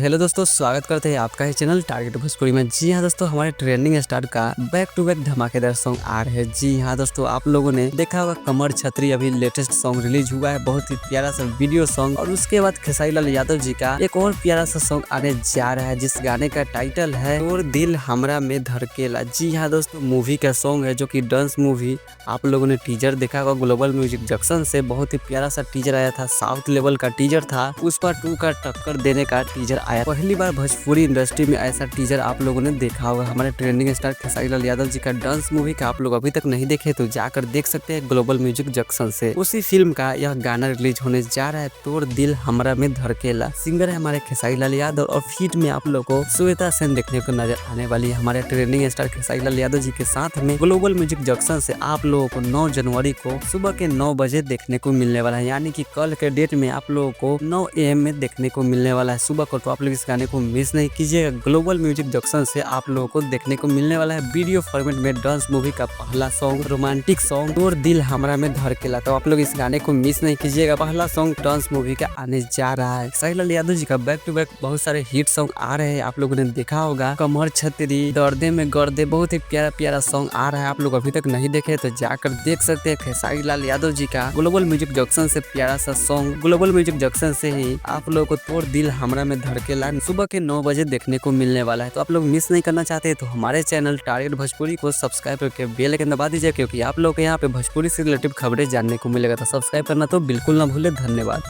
Hello दोस्तों, स्वागत करते हैं आपका ही चैनल टारगेट भोजपुरी में। जी हाँ दोस्तों, हमारे ट्रेंडिंग स्टार का बैक टू बैक धमाकेदार सॉन्ग आ रहे हैं। जी हाँ दोस्तों, आप लोगों ने देखा होगा कमर छतरी अभी लेटेस्ट सॉन्ग रिलीज हुआ है, बहुत ही प्यारा सा वीडियो सॉन्ग। और उसके बाद खेसारी लाल यादव जी का एक और प्यारा सा सॉन्ग आने जा रहा है, जिस गाने का टाइटल है तोर दिल हमरा में धड़केला। जी हाँ दोस्तों, मूवी का सॉन्ग है जो की डांस मूवी। आप लोगों ने टीजर देखा होगा ग्लोबल म्यूजिक जंक्शन से, बहुत ही प्यारा सा टीजर आया था, साउथ लेवल का टीजर था। पुष्पा 2 का टक्कर देने का टीजर आया। पहली बार भोजपुरी इंडस्ट्री में ऐसा टीजर आप लोगों ने देखा होगा। हमारे ट्रेंडिंग स्टार खेसारी लाल यादव जी का डांस मूवी का आप लोग अभी तक नहीं देखे तो जाकर देख सकते हैं ग्लोबल म्यूजिक जंक्शन से। उसी फिल्म का यह गाना रिलीज होने जा रहा है, तोर दिल हमरा में धड़केला। सिंगर है हमारे खेसारी लाल यादव और फीट में आप लोग को श्वेता सेन देखने को नजर आने वाली है। हमारे ट्रेंडिंग स्टार खेसारी लाल यादव जी के साथ में ग्लोबल म्यूजिक जंक्शन से आप लोगों को 9 जनवरी को सुबह के 9 बजे देखने को मिलने वाला है, यानी कि कल के डेट में आप लोगों को 9 AM में देखने को मिलने वाला है सुबह को। तो आप लोग इस गाने को मिस नहीं कीजिएगा। ग्लोबल म्यूजिक जंक्शन से आप लोगों को देखने को मिलने वाला है वीडियो फॉर्मेट में डांस मूवी का पहला सॉन्ग, रोमांटिक सॉन्ग तोर दिल हमरा में धड़केला। तो आप लोग इस गाने को मिस नहीं कीजिएगा। पहला सॉन्ग डांस मूवी का आने जा रहा है। खेसारी लाल यादव जी का बैक टू बैक बहुत सारे हिट सॉन्ग आ रहे हैं, आप लोगों ने देखा होगा। कमर छतरी, दर्दे में गर्दे, बहुत ही प्यारा प्यारा सॉन्ग आ रहा है। आप लोग अभी तक नहीं देखे तो जाकर देख सकते हैं खेसारी लाल यादव जी का ग्लोबल म्यूजिक जंक्शन से प्यारा सा सॉन्ग। ग्लोबल म्यूजिक जंक्शन से ही आप लोगों को तोर दिल हमरा में धड़केला सुबह के 9 बजे देखने को मिलने वाला है। तो आप लोग मिस नहीं करना चाहते तो हमारे चैनल टारगेट भोजपुरी को सब्सक्राइब करके बेल आइकन दबा दीजिए, क्योंकि आप लोग के यहाँ पे भोजपुरी से रिलेटेड खबरें जानने को मिलेगा। तो सब्सक्राइब करना तो बिल्कुल ना भूले। धन्यवाद।